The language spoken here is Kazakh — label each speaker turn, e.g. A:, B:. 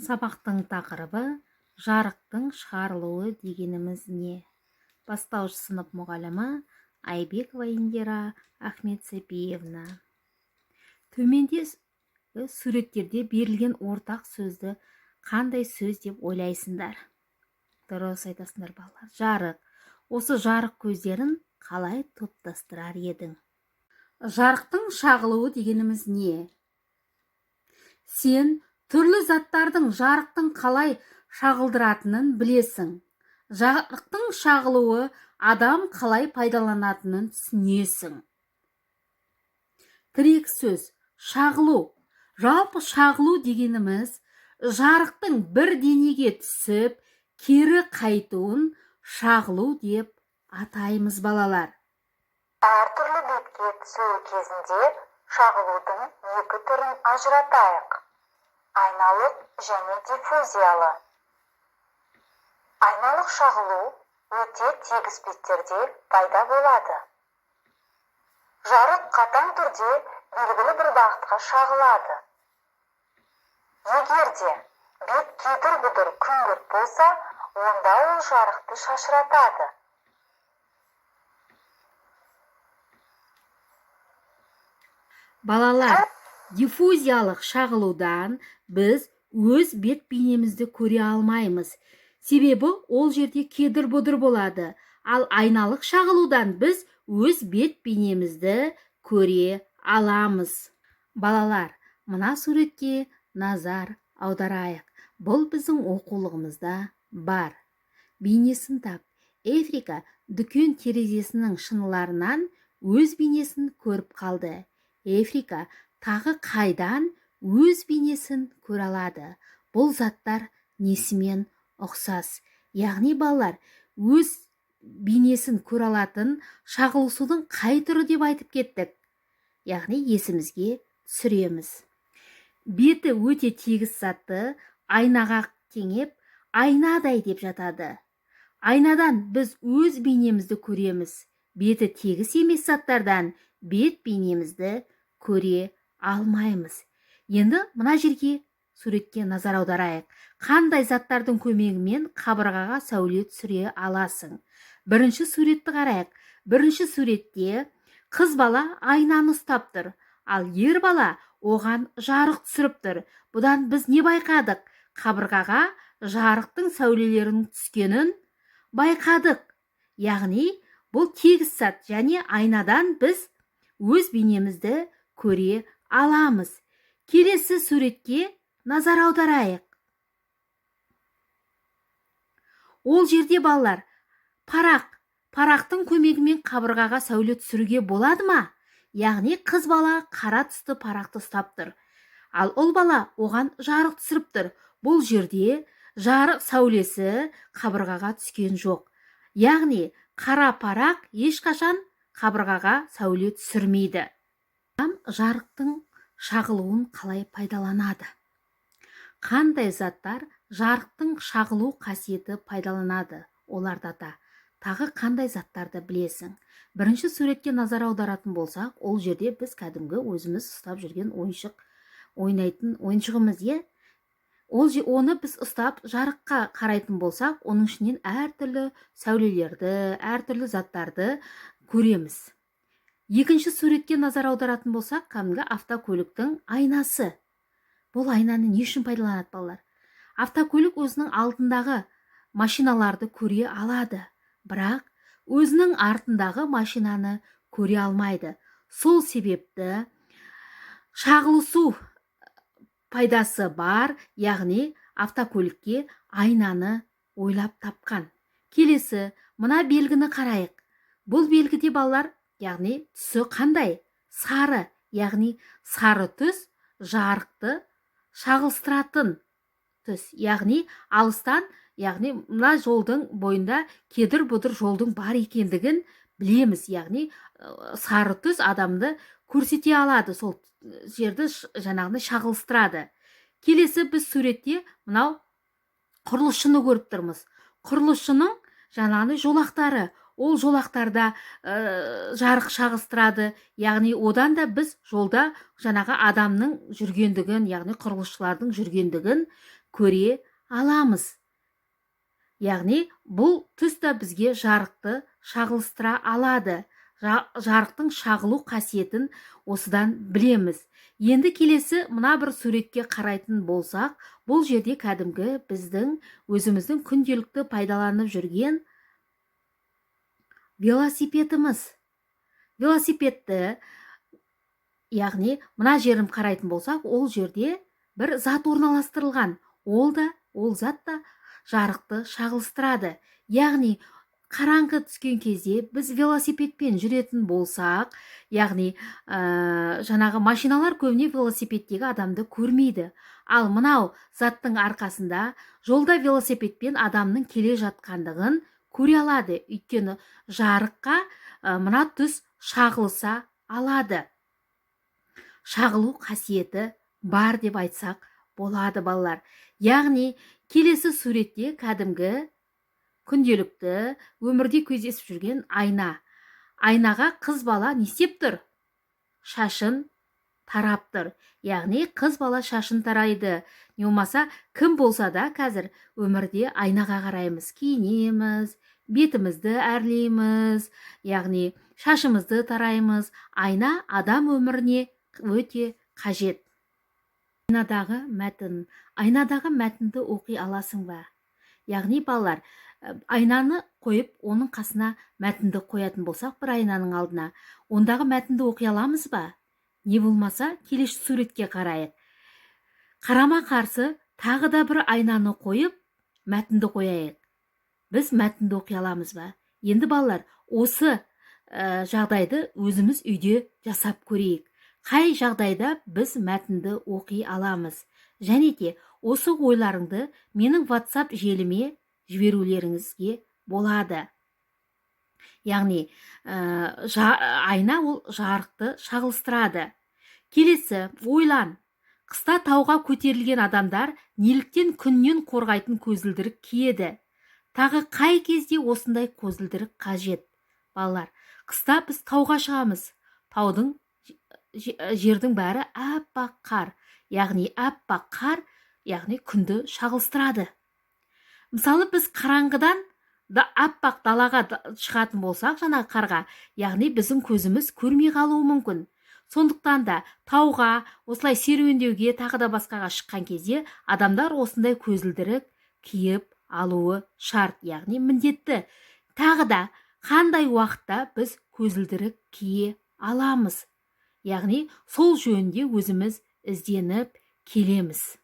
A: Сабақтың тақырыбы жарықтың шығарылуы дегеніміз не? Бастауыш сынып мұғалімі Айбекова Индира Ахметсапиевна. Төменде суреттерде берілген ортақ сөзді қандай сөз деп ойлайсыңдар? Дұрыс айтасыңдар балалар. Жарық. Осы жарық көздерін қалай топтастырар едің? Жарықтың шағылуы дегеніміз не? Сен түрлі заттардың жарықтың қалай шағылдыратынын білесің. Жарықтың шағылуы адам қалай пайдаланатынын түсінесің. Тірек сөз шағылу. Жалпы шағылу дегеніміз жарықтың бір денеге түсіп, кері қайтуын шағылу деп атаймыз балалар.
B: Әртүрлі бетке түсуі кезінде шағылудың екі түрін ажыратайық. Айналық және диффузиялы. Айналық шағылу өте тегіс беттерде пайда болады. Жарық қатаң түрде белгілі бір бағытқа шағылады. Егер де бет кедір-бұдыр күңгірт болса, онда ол жарықты шашыратады.
A: Балалар, диффузиялық шағылудан біз өз бет бейнемізді көре алмаймыз. Себебі ол жерде кедір-бұдыр болады. Ал айналық шағылудан біз өз бет бейнемізді көре аламыз. Балалар, мына суретке назар аударайық. Бұл біздің оқулығымызда бар. Бейнесін тап. Эфрика дүкен терезесінің шыныларынан өз бейнесін көріп қалды. Эфрика тағы қайдан өз бейнесін көре алады? Бұл заттар несімен ұқсас? Яғни балалар, өз бейнесін көре алатын шағылысудың қай түрі деп айтып кеттік? Яғни есімізге түсіреміз. Беті өте тегіс затты айнаға теңеп, айнадай деп жатады. Айнадан біз өз бейнемізді көреміз. Беті тегіс емес заттардан бет бейнемізді көре алмаймыз. Енді мына жерге суретке назар аударайық. Қандай заттардың көмегімен қабырғаға сәуле түсіре аласың? Бірінші суретті қарайық. Бірінші суретте қыз бала айнаны ұстап тұр, ал ер бала оған жарық түсіріп тұр. Бұдан біз не байқадық? Қабырғаға жарықтың сәулелерінің түскенін байқадық. Яғни бұл тегіс зат және айнадан біз өз бейнемізді көре аламыз. Келесі суретке назар аударайық. Ол жерде балалар, парақтың көмегімен қабырғаға сәуле түсіруге болады ма? Яғни қыз бала қара түсті парақты ұстап тұр. Ал ұл бала оған жарық түсіріп тұр. Бұл жерде жарық сәулесі қабырғаға түскен жоқ. Яғни қара парақ ешқашан қабырғаға сәуле түсірмейді. Жарықтың шағылуын қалай пайдаланады? Қандай заттар жарықтың шағылу қасиеті пайдаланады? Оларда да тағы қандай заттарды білесің? Бірінші суретке назар аударатын болсақ, ол жерде біз кәдімгі өзіміз ұстап жүрген ойнайтын ойыншығымыз, е? Оны біз ұстап жарыққа қарайтын болсақ, оның ішінен әртүрлі сәулелерді, әртүрлі заттарды көреміз. Екінші суретке назар аударатын болсақ, кәдімгі автокөліктің айнасы. Бұл айнаны не үшін пайдаланады балалар? Автокөлік өзінің алдындағы машиналарды көре алады, бірақ өзінің артындағы машинаны көре алмайды. Сол себепті шағылысу пайдасы бар, яғни автокөлікке айнаны ойлап тапқан. Келесі, мына белгіні қарайық. Бұл белгіде балалар, яғни түсі қандай? Сары, яғни сары түс жарықты шағылыстыратын түс. Яғни алыстан, яғни мына жолдың бойында кедір-бұдыр жолдың бар екендігін білеміз. Яғни сары түс адамды көрсете алады, сол жерді жаңағыны шағылыстырады. Келесі біз суретте мынау құрылысшыны көріп тұрмыз. Құрылысшының жаңағыны жолақтары. Ол жолақтарда жарық шағыстырады, яғни одан да біз жолда жаңағы адамның жүргендігін, яғни құрылысшылардың жүргендігін көре аламыз. Яғни бұл түс та бізге жарықты шағылыстыра алады. Жарықтың шағылу қасиетін осыдан білеміз. Енді келесі мына бір суретке қарайтын болсақ, бұл жерде кәдімгі біздің өзіміздің күнделікті пайдаланып жүрген велосипедіміз. Велосипедті, яғни мына жерін қарайтын болсақ, ол жерде бір зат орналастырылған. Ол зат та жарықты шағылыстырады. Яғни қараңғы түскен кезде біз велосипедпен жүретін болсақ, яғни жаңағы машиналар көбіне велосипедтегі адамды көрмейді. Ал мынау заттың арқасында жолда велосипедпен адамның келе жатқандығын көре алады. Өйткені жарыққа мына түс шағылыса алады. Шағылу қасиеті бар деп айтсақ болады, балалар. Яғни келесі суретте кәдімгі күнделікті өмірде кездесіп жүрген айна. Айнаға қыз бала не істеп тұр? Шашын тарап тұр. Яғни қыз бала шашын тарайды. Не болмаса, кім болса да қазір өмірде айнаға қараймыз, киінеміз, бетімізді әрлейміз, яғни шашымызды тараймыз. Айна адам өміріне өте қажет. Айнадағы мәтінді оқи аласың ба? Яғни балалар, айнаны қойып, оның қасына мәтінді қоятын болсақ, бір айнаның алдына, ондағы мәтінді оқи аламыз ба? Не болмаса, келесі суретке қарайық. Қарама қарсы тағы да бір айнаны қойып, мәтінді қояйық. Біз мәтінді оқи аламыз ба? Енді балалар, осы жағдайды өзіміз үйде жасап көрейік. Қай жағдайда біз мәтінді оқи аламыз? Және де осы ойларыңды менің WhatsApp желіме жіберулеріңізге болады. Яғни айна ол жарықты шағылыстырады. Келесі, ойлан. Қыста тауға көтерілген адамдар неліктен күннен қорғайтын көзілдірік киеді? Тағы қай кезде осындай көзілдірік қажет? Балалар, қыста біз тауға шығамыз. Таудың жердің бәрі аппақ қар. Яғни аппақ қар, яғни күнді шағылыстырады. Мысалы, біз қараңғыдан аппақ далаға шығатын болсақ, жаңағы қарға, яғни біздің көзіміз көрмей қалуы мүмкін. Сондықтан да тауға, осылай серуендеуге, тағы да басқаға шыққан кезде адамдар осындай көзілдірік киіп алуы шарт, яғни міндетті. Тағы да қандай уақытта біз көзілдірік кие аламыз? Яғни сол жөнінде өзіміз ізденіп келеміз.